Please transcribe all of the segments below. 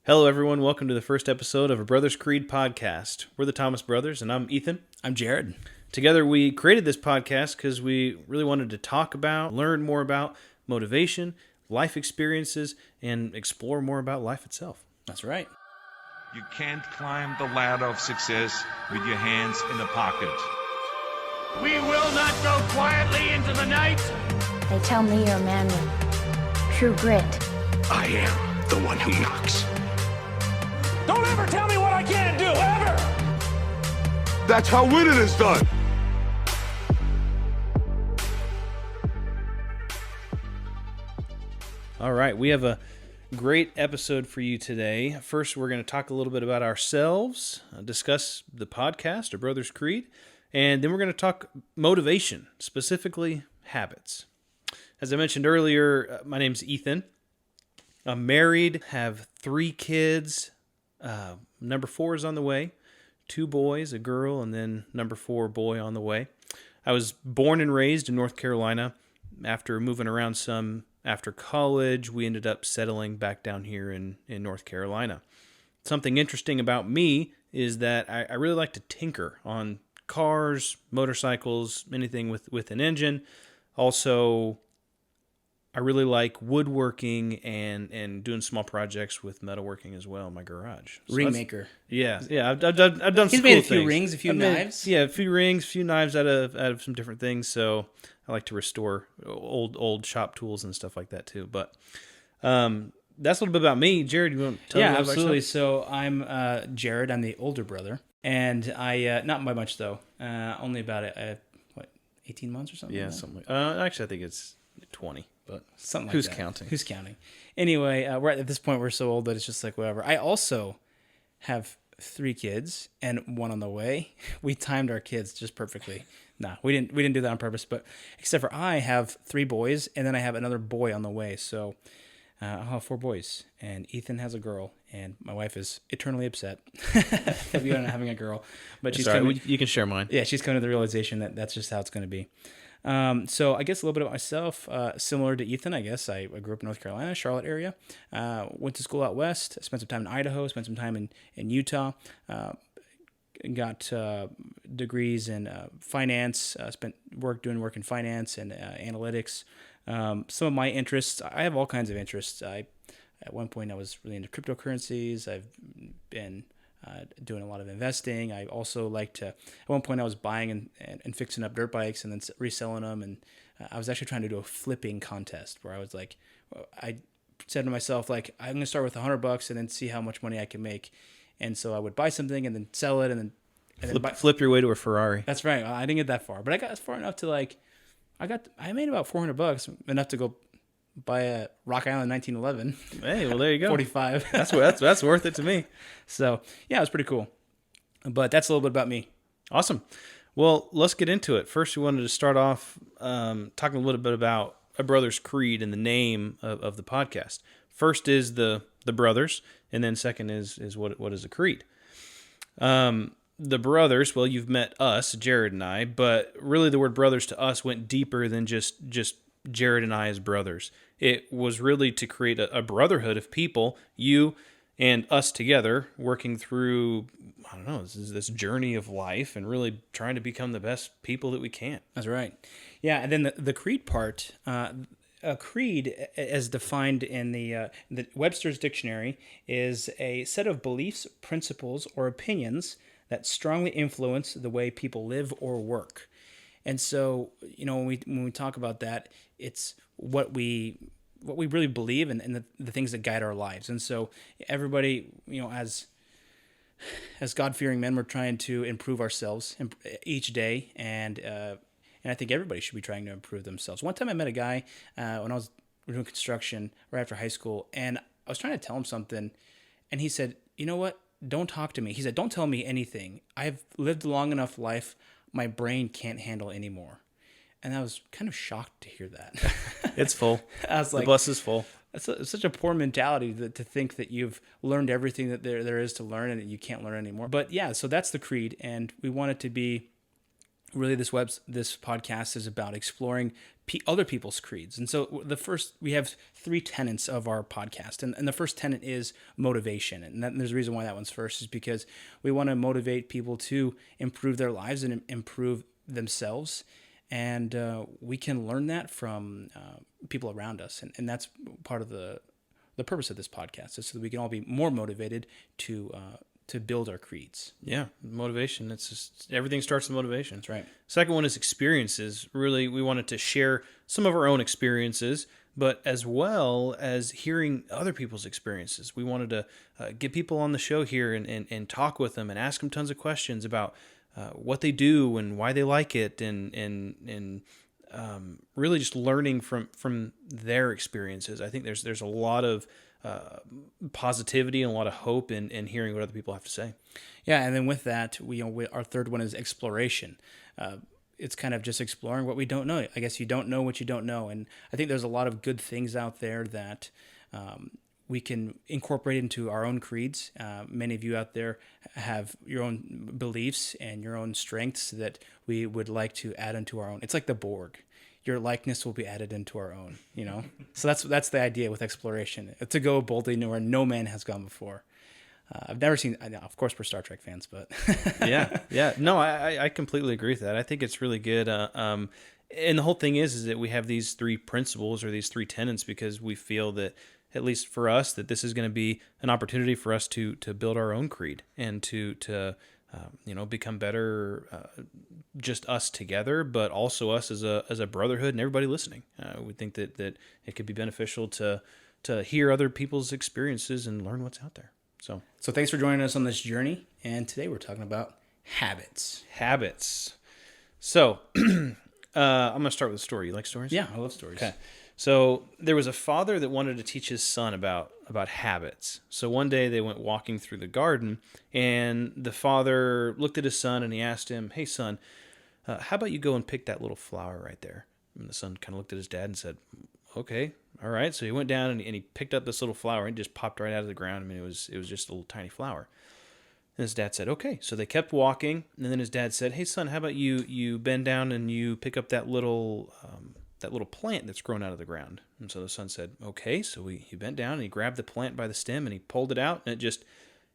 Hello, everyone. Welcome to the first episode of a Brothers Creed podcast. We're the Thomas Brothers, and I'm Ethan. I'm Jared. Together, we created this podcast because we really wanted to talk about, learn more about motivation, life experiences, and explore more about life itself. That's right. You can't climb the ladder of success with your hands in the pocket. We will not go quietly into the night. They tell me you're a man with true grit. I am the one who knocks. Don't ever tell me what I can't do, ever! That's how winning is done. All right, we have a great episode for you today. First, we're going to talk a little bit about ourselves, discuss the podcast, A Brothers Creed, and then we're going to talk motivation, specifically habits. As I mentioned earlier, my name's Ethan. I'm married, have 3 kids. Number 4 is on the way. 2 boys, a girl, and then number 4 boy on the way. I was born and raised in North Carolina. After moving around some after college, we ended up settling back down here in North Carolina. Something interesting about me is that I really like to tinker on cars, motorcycles, anything with an engine. Also, I really like woodworking and doing small projects with metalworking as well in my garage. So Ringmaker. Yeah. I've done some cool things. He's made a few rings, a few knives. Yeah, a few rings, a few knives out of some different things. So I like to restore old shop tools and stuff like that too. But that's a little bit about me. Jared, you want to tell me about absolutely. yourself? So I'm Jared. I'm the older brother, and I not by much though. Only about 18 months or something. Yeah, like that? something. Actually, I think it's 20. But Something like who's that. counting? Who's counting? Anyway, we're at this point. We're so old that it's just like whatever. I also have 3 kids and 1 on the way. We timed our kids just perfectly. Nah, we didn't do that on purpose. But except for I have 3 boys, and then I have another boy on the way. So I'll have 4 boys, and Ethan has a girl, and my wife is eternally upset that we are not having a girl. But she's coming. You can share mine. Yeah, she's coming to the realization that that's just how it's going to be. So I guess a little bit about myself, similar to Ethan, I guess. I grew up in North Carolina, Charlotte area, went to school out west, spent some time in Idaho, spent some time in Utah, got degrees in finance, doing work in finance and analytics. Some of my interests, I have all kinds of interests. At one point I was really into cryptocurrencies. I've been doing a lot of investing. I also like to, at one point I was buying and fixing up dirt bikes and then reselling them. And I was actually trying to do a flipping contest where I was like, I said to myself, like, I'm going to start with $100 and then see how much money I can make. And so I would buy something and then sell it and then Flip your way to a Ferrari. That's right. I didn't get that far, but I got far enough to like, I made about $400, enough to go buy a Rock Island 1911. Hey, well, there you go. 45. That's worth it to me. So yeah, it was pretty cool. But that's a little bit about me. Awesome. Well, let's get into it. First, we wanted to start off talking a little bit about A Brothers Creed and the name of the podcast. First is the brothers, and then second is what is a creed. The brothers, well, you've met us, Jared and I, but really the word brothers to us went deeper than just Jared and I as brothers. It was really to create a brotherhood of people, you and us together, working through, I don't know, this journey of life and really trying to become the best people that we can. That's right. Yeah, and then the creed part, a creed, as defined in the Webster's Dictionary, is a set of beliefs, principles, or opinions that strongly influence the way people live or work. And so, when we talk about that, it's what we really believe and the things that guide our lives. And so everybody, as God-fearing men, we're trying to improve ourselves each day. And I think everybody should be trying to improve themselves. One time I met a guy when I was doing construction right after high school, and I was trying to tell him something, and he said, "You know what? Don't talk to me." He said, "Don't tell me anything. I've lived a long enough life. My brain can't handle anymore." And I was kind of shocked to hear that. It's full. I was like, the bus is full. It's such a poor mentality to think that you've learned everything that there is to learn and that you can't learn anymore. But yeah, so that's the creed, and we want it to be really this podcast is about exploring other people's creeds. And so we have 3 tenets of our podcast. And the first tenet is motivation. And there's a reason why that one's first, is because we want to motivate people to improve their lives and improve themselves. And we can learn that from people around us. And that's part of the purpose of this podcast, is so that we can all be more motivated to build our creeds. Yeah, motivation. It's just, everything starts with motivation. That's right. Second one is experiences. Really, we wanted to share some of our own experiences, but as well as hearing other people's experiences. We wanted to get people on the show here and talk with them and ask them tons of questions about what they do and why they like it, and really just learning from their experiences. I think there's a lot of positivity and a lot of hope in hearing what other people have to say. Yeah, and then with that, our third one is exploration. It's kind of just exploring what we don't know. I guess you don't know what you don't know, and I think there's a lot of good things out there that we can incorporate into our own creeds. Many of you out there have your own beliefs and your own strengths that we would like to add into our own. It's like the Borg. Your likeness will be added into our own, So that's the idea with exploration, to go boldly where no man has gone before. I've never seen, of course we're Star Trek fans, but yeah. No, I completely agree with that. I think it's really good. And the whole thing is that we have these 3 principles, or these 3 tenets, because we feel that, at least for us, that this is going to be an opportunity for us to build our own creed and to become better, just us together, but also us as a brotherhood and everybody listening. We think that it could be beneficial to hear other people's experiences and learn what's out there. So thanks for joining us on this journey. And today we're talking about habits. So I'm going to start with a story. You like stories? Yeah, I love stories. Okay. So there was a father that wanted to teach his son about habits. So one day they went walking through the garden, and the father looked at his son and he asked him, "Hey son, how about you go and pick that little flower right there?" And the son kind of looked at his dad and said, "Okay, all right." So he went down and he picked up this little flower and it just popped right out of the ground. I mean, it was just a little tiny flower. And his dad said, "Okay." So they kept walking, and then his dad said, "Hey son, how about you bend down and you pick up that little plant that's grown out of the ground?" And so the son said, "Okay." So he bent down and he grabbed the plant by the stem and he pulled it out, and it just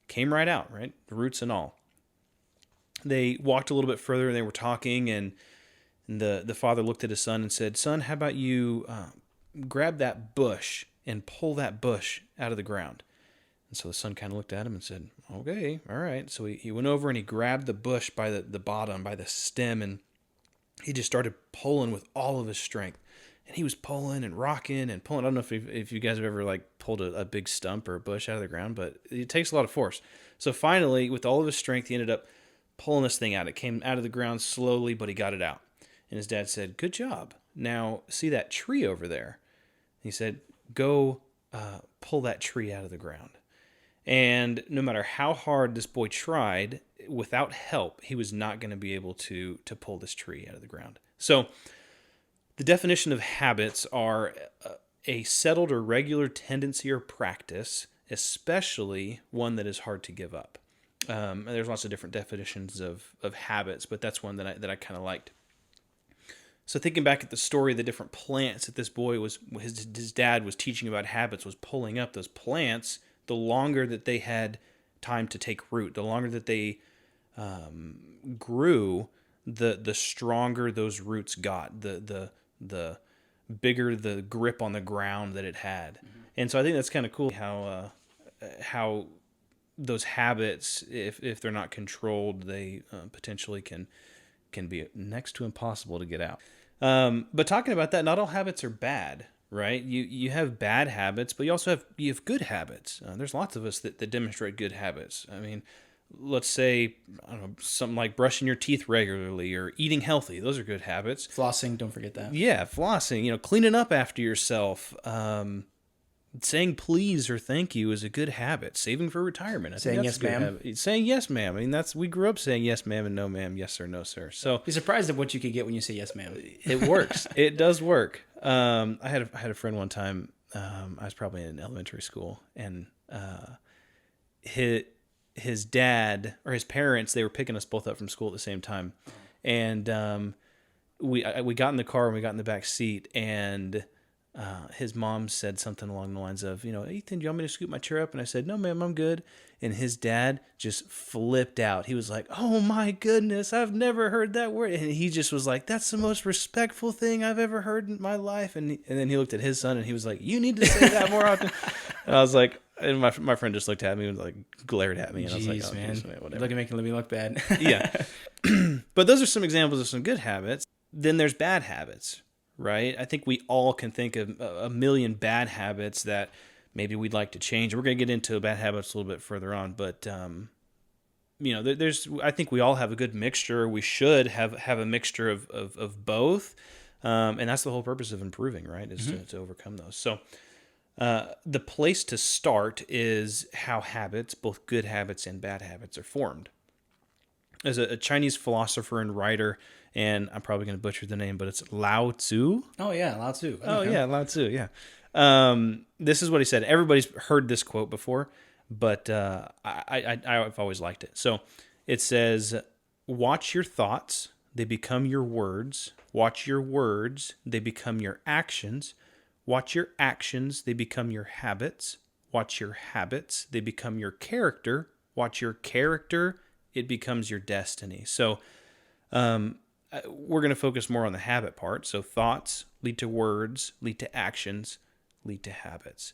came right out, right? The roots and all. They walked a little bit further and they were talking, and the father looked at his son and said, "Son, how about you grab that bush and pull that bush out of the ground?" And so the son kind of looked at him and said, "Okay, all right." So he went over and he grabbed the bush by the bottom, by the stem, and he just started pulling with all of his strength. And he was pulling and rocking and pulling. I don't know if you guys have ever pulled a big stump or a bush out of the ground, but it takes a lot of force. So finally, with all of his strength, he ended up pulling this thing out. It came out of the ground slowly, but he got it out. And his dad said, "Good job. Now, see that tree over there?" He said, "Go pull that tree out of the ground." And no matter how hard this boy tried, without help, he was not going to be able to pull this tree out of the ground. So the definition of habits are a settled or regular tendency or practice, especially one that is hard to give up. And there's lots of different definitions of habits, but that's one that I kind of liked. So thinking back at the story, the different plants that this boy his dad was teaching about habits, was pulling up those plants. The longer that they had time to take root, the longer that they grew, the stronger those roots got, the bigger the grip on the ground that it had. Mm-hmm. And so I think that's kind of cool how those habits, if they're not controlled, they potentially can be next to impossible to get out. But talking about that, not all habits are bad. Right? You have bad habits, but you also have good habits. There's lots of us that demonstrate good habits. I mean, let's say, I don't know, something like brushing your teeth regularly or eating healthy. Those are good habits. Flossing, don't forget that. Yeah, flossing, cleaning up after yourself. Saying please or thank you is a good habit. Saving for retirement. Saying yes, ma'am. Saying yes, ma'am. I mean, we grew up saying yes, ma'am, and no, ma'am, yes, sir, no, sir. So be surprised at what you could get when you say yes, ma'am. It works. It does work. I had a friend one time. I was probably in elementary school, and his dad or his parents, they were picking us both up from school at the same time, And we got in the car and we got in the back seat, and his mom said something along the lines of, Ethan, do you want me to scoot my chair up? And I said, no, ma'am, I'm good. And his dad just flipped out. He was like, oh my goodness, I've never heard that word. And he just was like, that's the most respectful thing I've ever heard in my life. And then he looked at his son and he was like, you need to say that more often. And I was like, and my friend just looked at me and like glared at me. And I was like, oh, man. Whatever. Look at making me look bad. Yeah. But those are some examples of some good habits. Then there's bad habits, right? I think we all can think of a million bad habits that maybe we'd like to change. We're going to get into bad habits a little bit further on, but there's. I think we all have a good mixture. We should have a mixture of both, and that's the whole purpose of improving, right? Is to overcome those. So the place to start is how habits, both good habits and bad habits, are formed. There's a Chinese philosopher and writer, and I'm probably going to butcher the name, but it's Lao Tzu. Oh yeah, Lao Tzu. Oh yeah, Lao Tzu. Yeah. This is what he said. Everybody's heard this quote before, but I've always liked it. So it says, watch your thoughts, they become your words. Watch your words, they become your actions. Watch your actions, they become your habits. Watch your habits, they become your character. Watch your character, it becomes your destiny. So we're going to focus more on the habit part. So thoughts lead to words, lead to actions, lead to habits.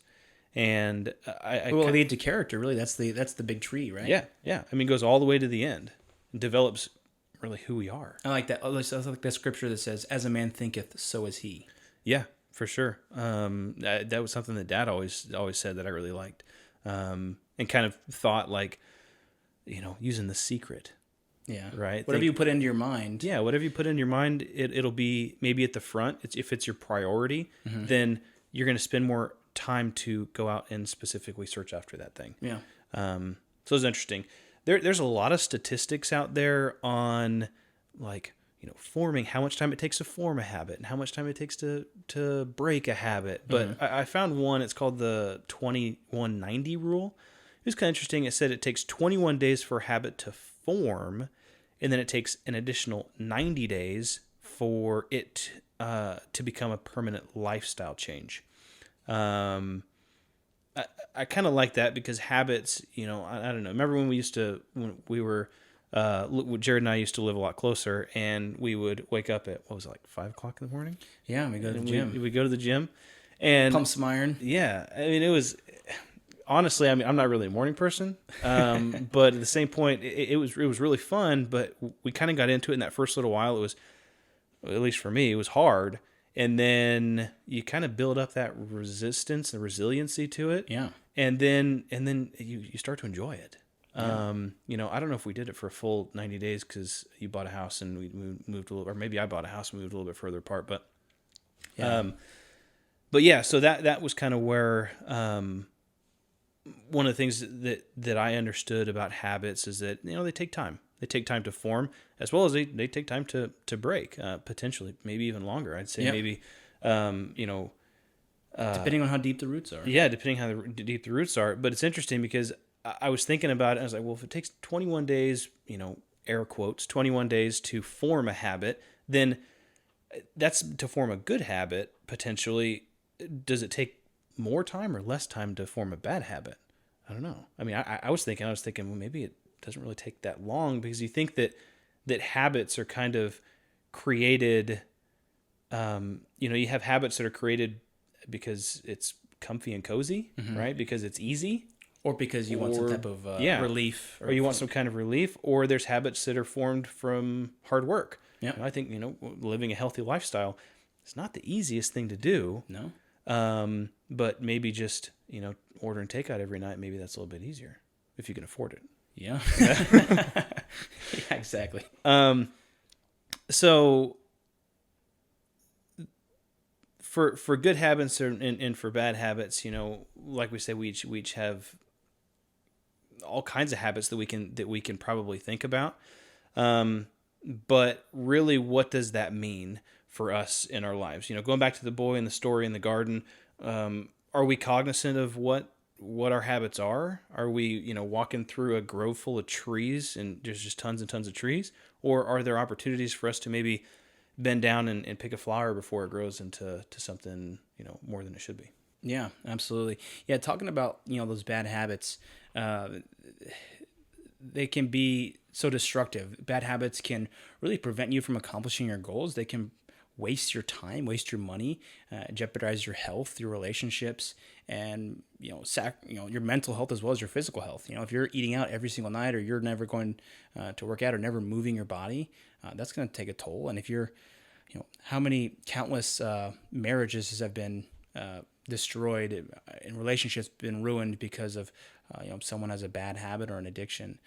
And lead to character, really. That's the big tree, right? Yeah. I mean, it goes all the way to the end. It develops really who we are. I like that. I like that scripture that says, as a man thinketh, so is he. Yeah, for sure. That was something that Dad always said that I really liked. And kind of thought like, using The Secret. Yeah. Right. Whatever you put into your mind. Yeah. Whatever you put into your mind, it'll be maybe at the front. If it's your priority, then you're going to spend more time to go out and specifically search after that thing. Yeah. So it's interesting. There's a lot of statistics out there on like, forming, how much time it takes to form a habit and how much time it takes to break a habit. But I found one, it's called the 2190 rule. It was kind of interesting. It said it takes 21 days for a habit to form, and then it takes an additional 90 days for it to become a permanent lifestyle change. I kind of like that because habits, I don't know. Remember when we were, Jared and I used to live a lot closer, and we would wake up at, 5 o'clock in the morning? Yeah, we go to the gym. We go to the gym and pump some iron. Yeah. I mean, it was, honestly, I'm not really a morning person. But at the same point, it was really fun, but we kind of got into it in that first little while. It was, at least for me, it was hard. And then you kind of build up that resistance and resiliency to it. Yeah. And then you start to enjoy it. Yeah. I don't know if we did it for a full 90 days because you bought a house and we moved a little, or maybe I bought a house and moved a little bit further apart, but, so that was kind of where, one of the things that I understood about habits is that, they take time. They take time to form, as well as they take time to break, potentially, maybe even longer. I'd say maybe, depending on how deep the roots are. Yeah, depending how deep the roots are. But it's interesting because I was thinking about it. I was like, well, if it takes 21 days, air quotes, 21 days to form a habit, then that's to form a good habit, potentially. Does it take more time or less time to form a bad habit? I don't know. I mean, I was thinking, well, maybe it doesn't really take that long, because you think that habits are kind of created, you have habits that are created because it's comfy and cozy, right? Because it's easy. Or because you want some type of relief. Or you want some kind of relief. Or there's habits that are formed from hard work. Yeah. I think, living a healthy lifestyle, it's not the easiest thing to do. No. But maybe just, ordering takeout every night, maybe that's a little bit easier if you can afford it. Yeah. Yeah, exactly. So for good habits and for bad habits, like we say, we each have all kinds of habits that we can probably think about. But really, what does that mean for us in our lives? Going back to the boy and the story in the garden, are we cognizant of what what our habits are? Are we, walking through a grove full of trees and there's just tons and tons of trees? Or are there opportunities for us to maybe bend down and pick a flower before it grows into something, more than it should be? Yeah, absolutely. Yeah, talking about, those bad habits, they can be so destructive. Bad habits can really prevent you from accomplishing your goals. They can waste your time, waste your money, jeopardize your health, your relationships, and your mental health as well as your physical health. If you're eating out every single night, or you're never going to work out, or never moving your body, that's going to take a toll. And if you're, how many countless marriages have been destroyed, and relationships been ruined because of someone has a bad habit or an addiction.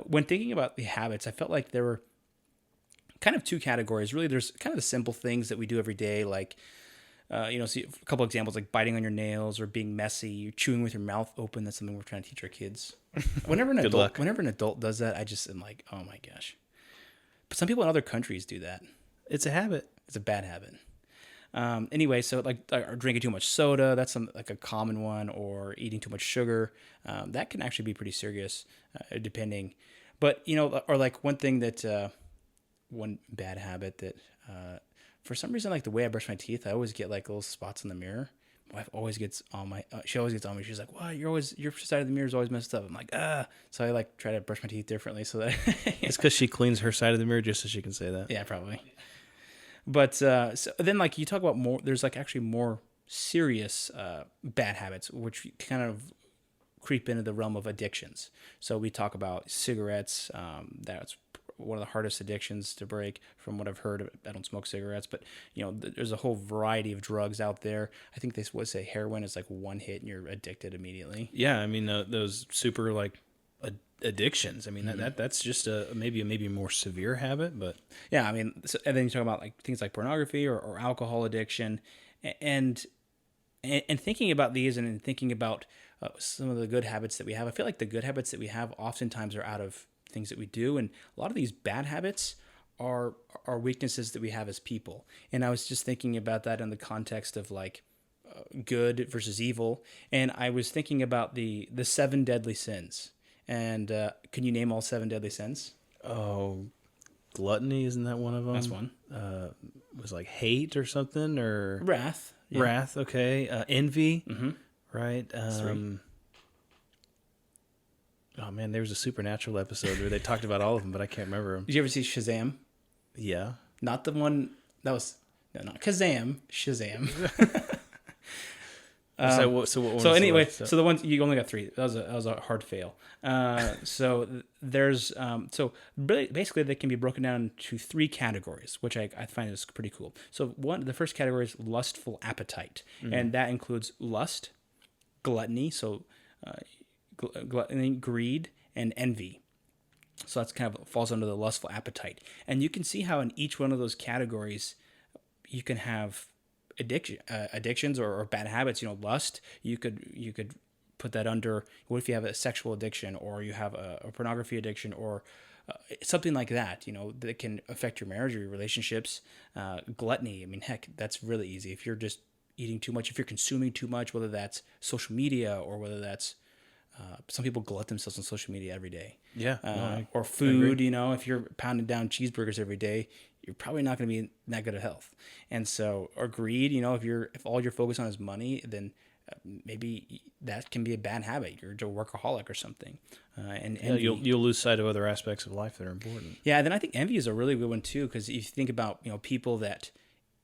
When thinking about the habits, I felt like there were kind of two categories. Really, there's kind of the simple things that we do every day, like see a couple examples, like biting on your nails or being messy, chewing with your mouth open. That's something we're trying to teach our kids. Whenever an adult does that, I just am like, oh my gosh. But some people in other countries do that. It's a habit. It's a bad habit. Anyway, so like drinking too much soda, that's like a common one, or eating too much sugar. That can actually be pretty serious, depending. But, or like one thing that, one bad habit that, for some reason, like the way I brush my teeth, I always get like little spots in the mirror. My wife always gets on my, she always gets on me. She's like, "Wow, your side of the mirror is always messed up." I'm like, "Ah." So I like try to brush my teeth differently so that It's because she cleans her side of the mirror just so she can say that. yeah, probably. But so then, like, you talk about more. There's like actually more serious bad habits, which kind of creep into the realm of addictions. So we talk about cigarettes. That's one of the hardest addictions to break, from what I've heard. I don't smoke cigarettes, but there's a whole variety of drugs out there. I think they would say heroin is like one hit and you're addicted immediately. Yeah, I mean those super like addictions. I mean that's just maybe a more severe habit, but yeah, I mean, and then you talk about like things like pornography or alcohol addiction, and thinking about these and thinking about some of the good habits that we have. I feel like the good habits that we have oftentimes are out of things that we do, and a lot of these bad habits are weaknesses that we have as people. And I was just thinking about that in the context of like good versus evil, and I was thinking about the 7 deadly sins. And can you name all 7 deadly sins? Oh, gluttony, isn't that one of them? That's one. Was like hate or something, or Wrath. Yeah. Wrath. Okay. Envy. Mm-hmm. Right. Oh man, there was a Supernatural episode where they talked about all of them, but I can't remember them. Did you ever see Shazam? Yeah. Not the one that was not Kazam. Shazam. So what one's so anyway, the left? so the ones you only got 3. That was a hard fail. So there's so basically they can be broken down to 3 categories, which I find is pretty cool. So the first category is lustful appetite, and that includes lust, gluttony, so gluttony, greed, and envy. So that's kind of falls under the lustful appetite, and you can see how in each one of those categories you can have addictions or bad habits. Lust, you could put that under, what if you have a sexual addiction, or you have a pornography addiction, or something like that, that can affect your marriage or your relationships. Gluttony, I mean, heck, that's really easy. If you're just eating too much, if you're consuming too much, whether that's social media or whether that's some people glut themselves on social media every day. Yeah. Or food, if you're pounding down cheeseburgers every day, you're probably not going to be in that good of health. And so, or greed, if all you're focused on is money, then maybe that can be a bad habit. You're a workaholic or something. And envy, you'll lose sight of other aspects of life that are important. Yeah, and then I think envy is a really good one too, because if you think about people that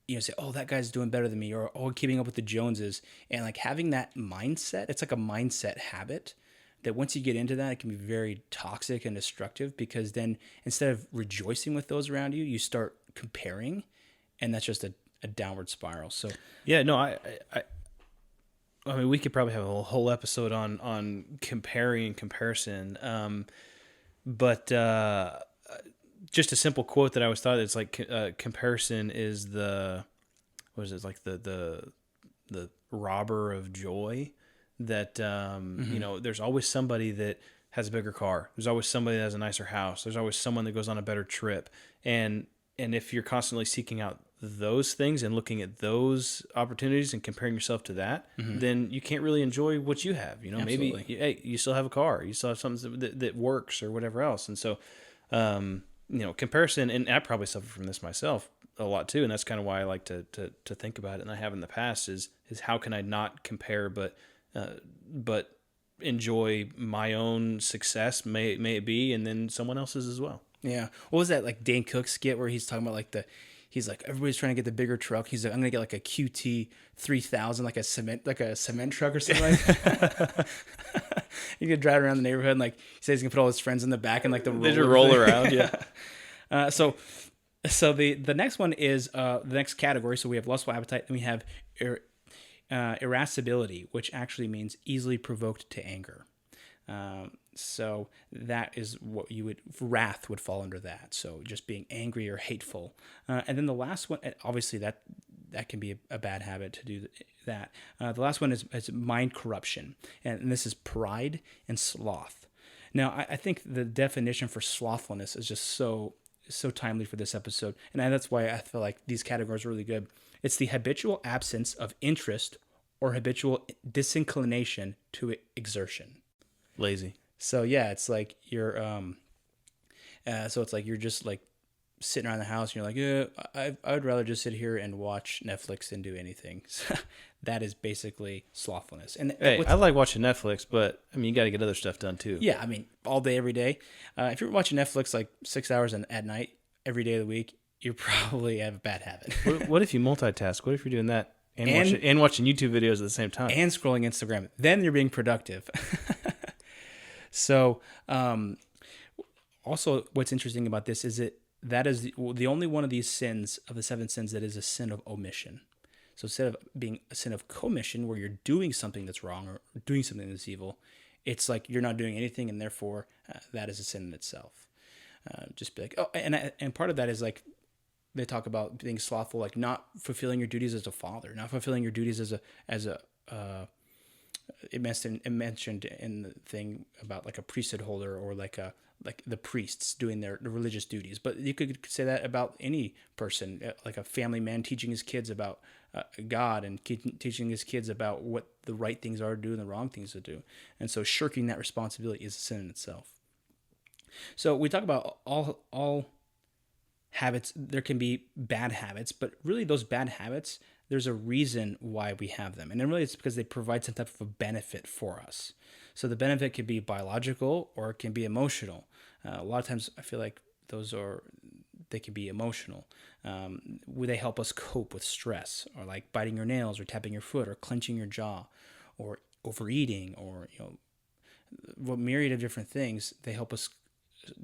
say, "Oh, that guy's doing better than me," or "Oh, keeping up with the Joneses," and like having that mindset, it's like a mindset habit that once you get into that, it can be very toxic and destructive, because then instead of rejoicing with those around you, you start comparing, and that's just a downward spiral. So yeah, no, I mean, we could probably have a whole episode on comparing and comparison. But just a simple quote that I always thought, it's like comparison is the robber of joy. That there's always somebody that has a bigger car. There's always somebody that has a nicer house. There's always someone that goes on a better trip. And if you're constantly seeking out those things and looking at those opportunities and comparing yourself to that, then you can't really enjoy what you have. You know, Absolutely. maybe hey, you still have a car, you still have something that works or whatever else. And so, comparison, and I probably suffer from this myself a lot too. And that's kind of why I like to think about it. And I have in the past is how can I not compare, but enjoy my own success, may it be, and then someone else's as well. Yeah. What was that like Dane Cook skit where he's talking about he's like, everybody's trying to get the bigger truck. He's like, I'm gonna get like a QT 3000, like a cement truck or something like that. You could drive around the neighborhood and like he says he's gonna put all his friends in the back and like the roll around. Yeah. So the next one is the next category. So we have lustful appetite, and we have irascibility, which actually means easily provoked to anger. So that is what wrath would fall under that. So just being angry or hateful. And then the last one, obviously that can be a bad habit to do that. The last one is mind corruption. And this is pride and sloth. Now, I think the definition for slothfulness is just so timely for this episode. And that's why I feel like these categories are really good. It's the habitual absence of interest or habitual disinclination to exertion. Lazy. So yeah, it's like you're you're just like sitting around the house and you're like, yeah, I would rather just sit here and watch Netflix than do anything. That is basically slothfulness. And hey, I like watching Netflix, but I mean, you got to get other stuff done too. Yeah, I mean, all day, every day. If you're watching Netflix like 6 hours at night every day of the week, you probably have a bad habit. What if you multitask? What if you're doing that and watching YouTube videos at the same time? And scrolling Instagram. Then you're being productive. So, also what's interesting about this is that is the only one of these sins, of the 7 sins, that is a sin of omission. So instead of being a sin of commission, where you're doing something that's wrong or doing something that's evil, it's like you're not doing anything, and therefore that is a sin in itself. Just be like, oh, and part of that is like they talk about being slothful, like not fulfilling your duties as a father, not fulfilling your duties as a it mentioned in the thing about like a priesthood holder, or like the priests doing the religious duties. But you could say that about any person, like a family man teaching his kids about God and teaching his kids about what the right things are to do and the wrong things to do. And so shirking that responsibility is a sin in itself. So we talk about all habits. There can be bad habits, but really those bad habits, there's a reason why we have them. And then really it's because they provide some type of a benefit for us. So the benefit could be biological or it can be emotional. A lot of times I feel like they can be emotional. They help us cope with stress, or like biting your nails or tapping your foot or clenching your jaw or overeating, or what myriad of different things. They help us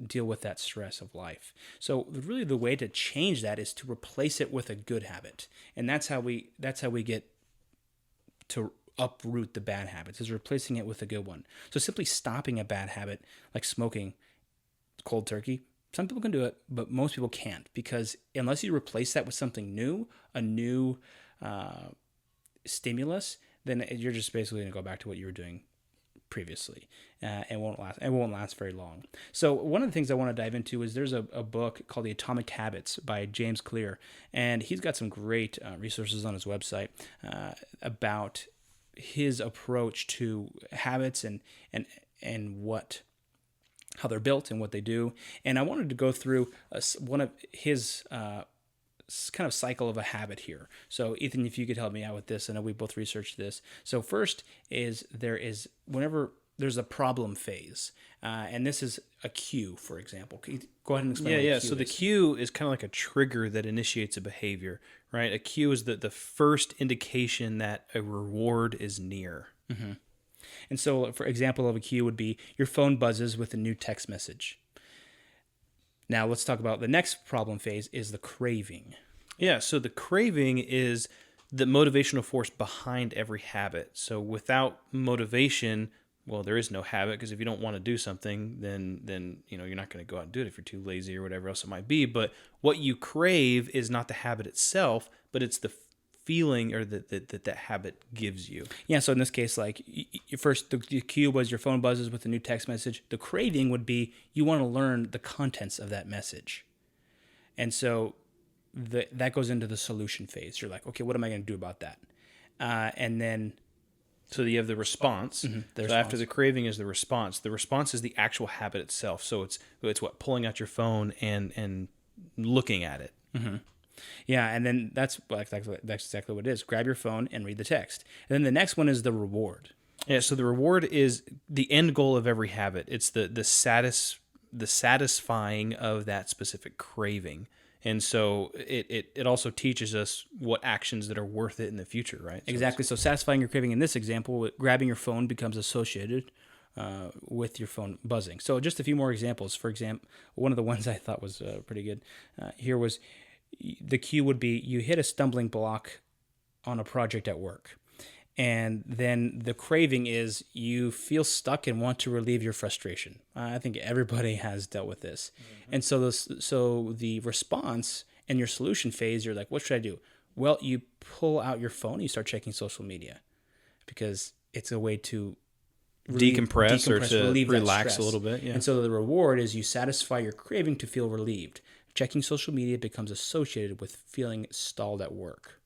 deal with that stress of life. So really the way to change that is to replace it with a good habit. And that's how we get to uproot the bad habits, is replacing it with a good one. So simply stopping a bad habit like smoking cold turkey, some people can do it, but most people can't, because unless you replace that with something new, a new stimulus, then you're just basically going to go back to what you were doing previously, and won't last very long. So one of the things I want to dive into is there's a book called The Atomic Habits by James Clear, and he's got some great resources on his website about his approach to habits and how they're built and what they do. And I wanted to go through one of his kind of cycle of a habit here. So Ethan, if you could help me out with this, I know we both researched this. So first is whenever there's a problem phase, and this is a cue, for example. Can you go ahead and explain what a cue is? So the cue is kind of like a trigger that initiates a behavior, right? A cue is the first indication that a reward is near. Mm-hmm. And so, for example of a cue would be your phone buzzes with a new text message. Now, let's talk about the next problem phase, is the craving. Yeah, so the craving is the motivational force behind every habit. So without motivation, well, there is no habit, because if you don't want to do something, then you're not going to go out and do it if you're too lazy or whatever else it might be. But what you crave is not the habit itself, but it's the feeling or that habit gives you. Yeah, so in this case, like first the cue was your phone buzzes with a new text message. The craving would be you want to learn the contents of that message. And so that goes into the solution phase. You're like, okay, what am I going to do about that? And then So you have the response. the So response. after the craving is the response. The response is the actual habit itself. So it's what, pulling out your phone and looking at it. Yeah, and then that's exactly what it is. Grab your phone and read the text. And then the next one is the reward. Yeah. So the reward is the end goal of every habit. It's the satisfying of that specific craving. And so it also teaches us what actions that are worth it in the future, right? So Exactly. So satisfying your craving in this example, grabbing your phone becomes associated with your phone buzzing. So just a few more examples. For example, one of the ones I thought was pretty good here was the cue would be you hit a stumbling block on a project at work. And then the craving is you feel stuck and want to relieve your frustration. I think everybody has dealt with this. And so the response and your solution phase, you're like, what should I do? Well, you pull out your phone, you start checking social media because it's a way to decompress or to relieve that relax stress. a little bit. Yeah. And so the reward is you satisfy your craving to feel relieved. Checking social media becomes associated with feeling stalled at work.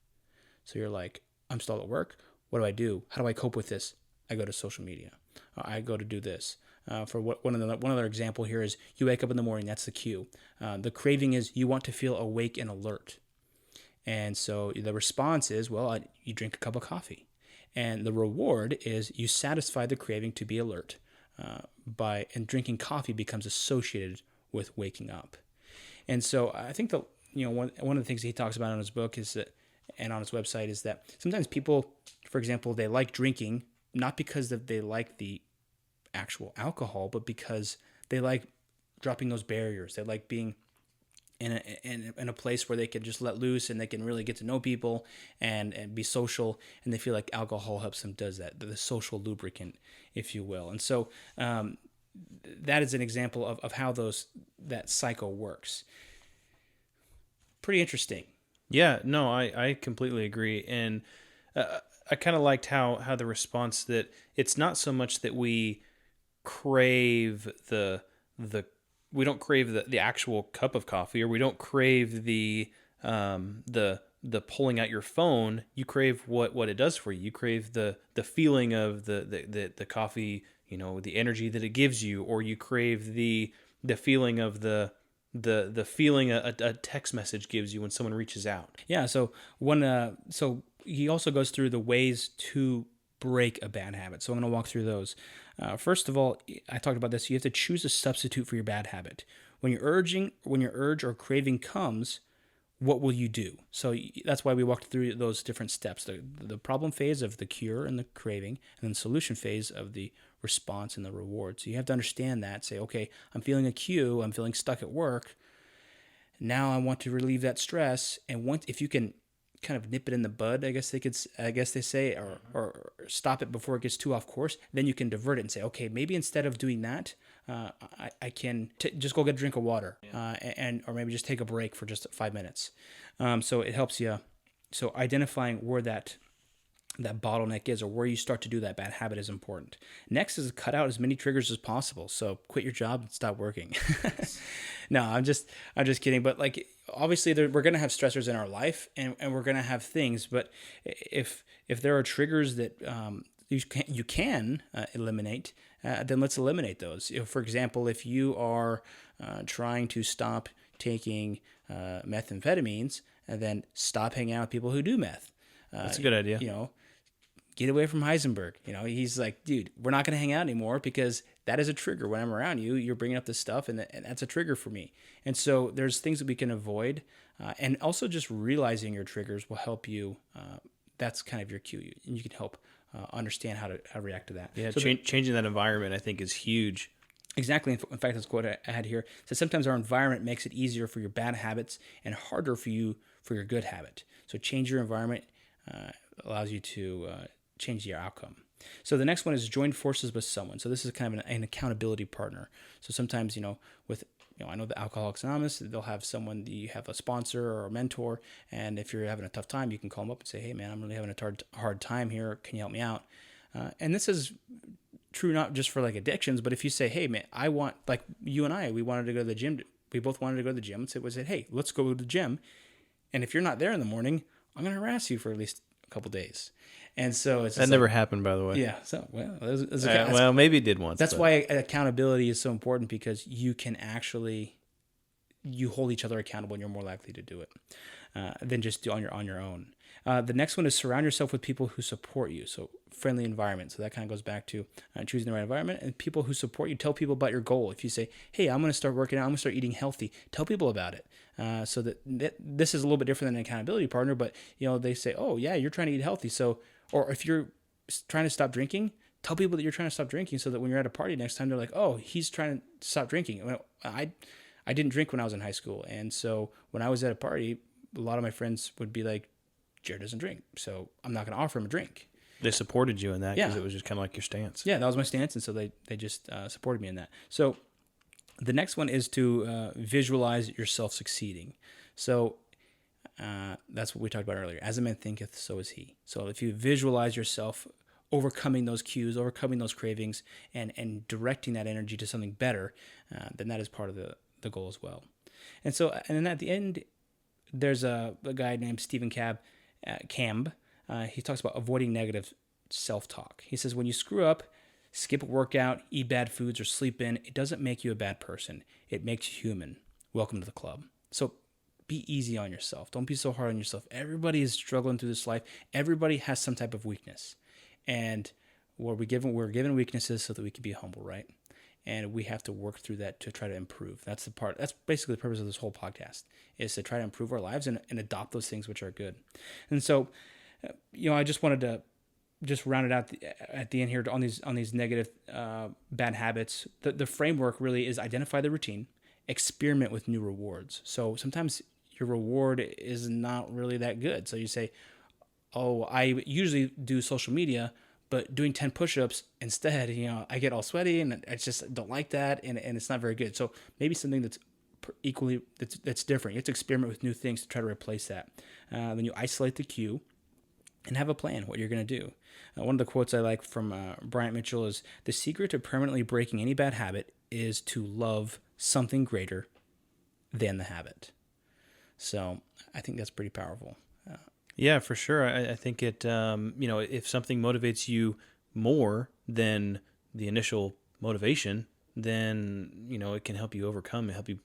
So you're like, I'm stalled at work. What do? How do I cope with this? I go to social media. I go to do this. One other example here is you wake up in the morning. That's the cue. The craving is you want to feel awake and alert. And so the response is, well, you drink a cup of coffee. And the reward is you satisfy the craving to be alert. And drinking coffee becomes associated with waking up. And so I think one of the things he talks about in his book is that, and on his website, is that sometimes people, for example, they like drinking not because they like the actual alcohol, but because they like dropping those barriers. They like being in a place where they can just let loose and they can really get to know people and be social, and they feel like alcohol helps them does that, the social lubricant, if you will. And so that is an example of how that cycle works. Pretty interesting. Yeah, no, I completely agree. And I kind of liked how the response that it's not so much that we crave we don't crave the actual cup of coffee, or we don't crave the pulling out your phone. You crave what it does for you. You crave the feeling of the coffee, the energy that it gives you, or you crave the feeling of the feeling a text message gives you when someone reaches out. Yeah. So so he also goes through the ways to break a bad habit. So I'm going to walk through those. First of all, I talked about this. You have to choose a substitute for your bad habit. When your urge or craving comes, what will you do? So that's why we walked through those different steps: the problem phase of the cure and the craving, and then the solution phase of the response and the reward. So you have to understand that. Say, okay, I'm feeling a cue. I'm feeling stuck at work. Now I want to relieve that stress. And if you can kind of nip it in the bud, I guess they say, or stop it before it gets too off course, then you can divert it and say, okay, maybe instead of doing that, I can just go get a drink of water, or maybe just take a break for just 5 minutes. So it helps you. So identifying where that bottleneck is, or where you start to do that bad habit, is important. Next is cut out as many triggers as possible. So quit your job and stop working. No, I'm just kidding. But like, obviously we're going to have stressors in our life, and we're going to have things. But if there are triggers that you can eliminate, then let's eliminate those. For example, if you are trying to stop taking methamphetamines, then stop hanging out with people who do meth. That's a good idea. Get away from Heisenberg. He's like, dude, we're not going to hang out anymore because that is a trigger. When I'm around you, you're bringing up this stuff, and that's a trigger for me. And so there's things that we can avoid. And also just realizing your triggers will help you. That's kind of your cue. And you can help understand how to react to that. Yeah, so changing that environment, I think, is huge. Exactly. In fact, that's what I had here. So sometimes our environment makes it easier for your bad habits and harder for your good habit. So change your environment allows you to change your outcome. So the next one is join forces with someone. So this is kind of an accountability partner. So sometimes, I know the Alcoholics Anonymous, they'll have someone, you have a sponsor or a mentor, and if you're having a tough time, you can call them up and say, hey man, I'm really having a hard time here. Can you help me out? And this is true not just for like addictions, but if you say, hey man, I want, like you and I, we wanted to go to the gym. We both wanted to go to the gym. So we said, hey, let's go to the gym. And if you're not there in the morning, I'm going to harass you for at least a couple days. And so it's That just never happened, by the way. yeah. So, Well, maybe it did once. that's but- why accountability is so important, because you can actually, you hold each other accountable and you're more likely to do it than just do on your own. The next one is surround yourself with people who support you. So friendly environment. So that kind of goes back to choosing the right environment and people who support you. Tell people about your goal. If you say, hey, I'm going to start working out, I'm going to start eating healthy, tell people about it. So that this is a little bit different than an accountability partner, but they say, oh yeah, you're trying to eat healthy. So, or if you're trying to stop drinking, tell people that you're trying to stop drinking, so that when you're at a party next time, they're like, oh, he's trying to stop drinking. I didn't drink when I was in high school. And so when I was at a party, a lot of my friends would be like, Jared doesn't drink, so I'm not going to offer him a drink. They supported you in that because Yeah. it was just kind of like your stance. Yeah, that was my stance. And so they just supported me in that. So the next one is to visualize yourself succeeding. So that's what we talked about earlier. As a man thinketh, so is he. So if you visualize yourself overcoming those cues, overcoming those cravings, and directing that energy to something better, then that is part of the goal as well. And so, and then at the end, there's a guy named Stephen Camb. He talks about avoiding negative self-talk. He says, when you screw up, skip a workout, eat bad foods, or sleep in, it doesn't make you a bad person. It makes you human. Welcome to the club. So be easy on yourself. Don't be so hard on yourself. Everybody is struggling through this life. Everybody has some type of weakness. And we're given weaknesses so that we can be humble, right? And we have to work through that to try to improve. That's basically the purpose of this whole podcast, is to try to improve our lives and adopt those things which are good. And so, I just wanted to just round it out at the end here on these negative bad habits. The framework really is identify the routine, experiment with new rewards. So sometimes your reward is not really that good. So you say, oh, I usually do social media, but doing 10 push-ups instead, I get all sweaty and I just don't like that, and it's not very good. So maybe something that's equally that's different. You have to experiment with new things to try to replace that. Then you isolate the cue and have a plan what you're going to do. One of the quotes I like from Bryant Mitchell is, the secret to permanently breaking any bad habit is to love something greater than the habit. So I think that's pretty powerful. Yeah, for sure. I think it, if something motivates you more than the initial motivation, then, it can help you overcome, help you.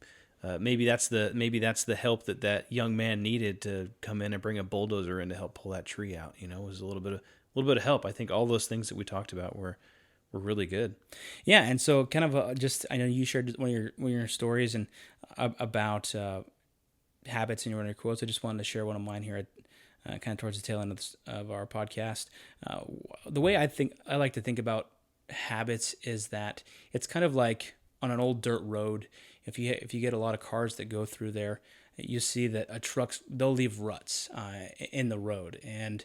Maybe that's the help that young man needed to come in and bring a bulldozer in to help pull that tree out. It was a little bit of help. I think all those things that we talked about were really good. Yeah, and so kind of I know you shared one of your stories and about habits and one of your quotes. I just wanted to share one of mine here kind of towards the tail end of our podcast. The way I like to think about habits is that it's kind of like on an old dirt road. If you get a lot of cars that go through there, you see that they'll leave ruts in the road, and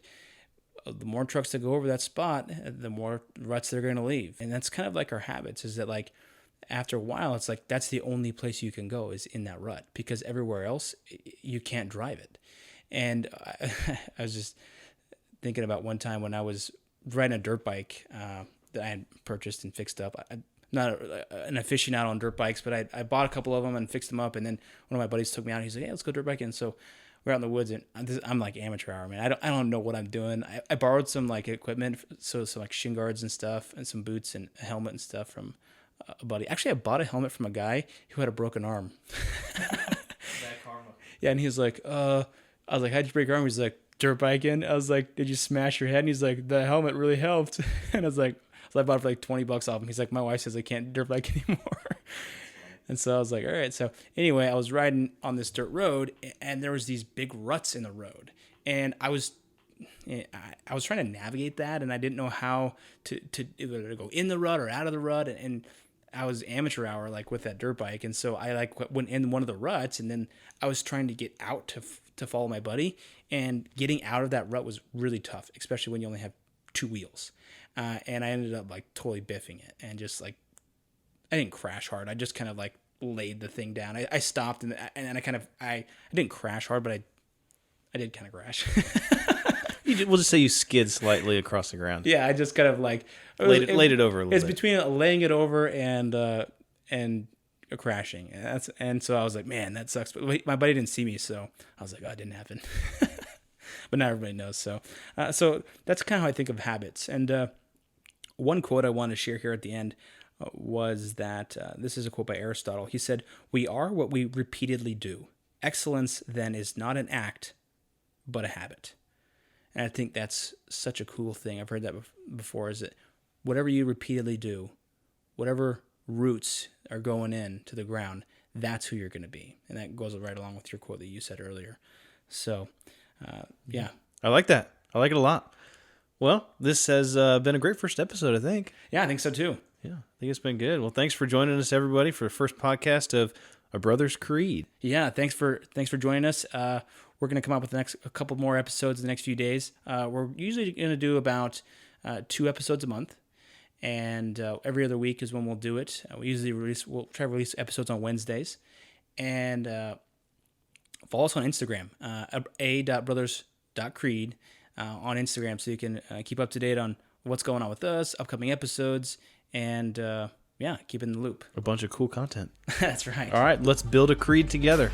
the more trucks that go over that spot, the more ruts they're going to leave. And that's kind of like our habits, is that like after a while, it's like that's the only place you can go is in that rut, because everywhere else you can't drive it. And I was just thinking about one time when I was riding a dirt bike that I had purchased and fixed up. I'm not an aficionado on dirt bikes, but I bought a couple of them and fixed them up. And then one of my buddies took me out. He's like, "Hey, let's go dirt biking." So we're out in the woods, and I'm like amateur hour, man. I don't know what I'm doing. I borrowed some like equipment, so some like shin guards and stuff, and some boots and a helmet and stuff from a buddy. Actually, I bought a helmet from a guy who had a broken arm. Bad karma. Yeah, and he was like, I was like, how'd you break your arm? He's like, dirt biking. I was like, did you smash your head? And he's like, the helmet really helped. And I was like, I bought it for like $20 off him. He's like, my wife says I can't dirt bike anymore. And so I was like, all right. So anyway, I was riding on this dirt road, and there was these big ruts in the road. And I was trying to navigate that, and I didn't know how to either go in the rut or out of the rut. And I was amateur hour like with that dirt bike. And so I like went in one of the ruts, and then I was trying to get out to follow my buddy, and getting out of that rut was really tough, especially when you only have two wheels. And I ended up like totally biffing it, and just like, I didn't crash hard. I just kind of like laid the thing down. I stopped and I kind of, I didn't crash hard, but I did kind of crash. We'll just say you skid slightly across the ground. Yeah. I just kind of like laid it over a little bit. It's between laying it over and crashing. And so I was like, man, that sucks. But my buddy didn't see me, so I was like, oh, it didn't happen. But now everybody knows. So that's kind of how I think of habits. And one quote I want to share here at the end was that this is a quote by Aristotle. He said, "We are what we repeatedly do. Excellence then is not an act, but a habit." And I think that's such a cool thing. I've heard that before, is that whatever you repeatedly do, whatever roots are going in to the ground, that's who you're going to be. And that goes right along with your quote that you said earlier. So, yeah. I like that. I like it a lot. Well, this has been a great first episode, I think. Yeah, I think so too. Yeah, I think it's been good. Well, thanks for joining us, everybody, for the first podcast of A Brother's Creed. Yeah, thanks for joining us. We're going to come up with a couple more episodes in the next few days. We're usually going to do about 2 episodes a month, and every other week is when we'll do it. We'll try to release episodes on Wednesdays, and follow us on Instagram, a.brothers.creed on Instagram, so you can keep up to date on what's going on with us, upcoming episodes, and keep in the loop. A bunch of cool content. That's right. All right, let's build a creed together.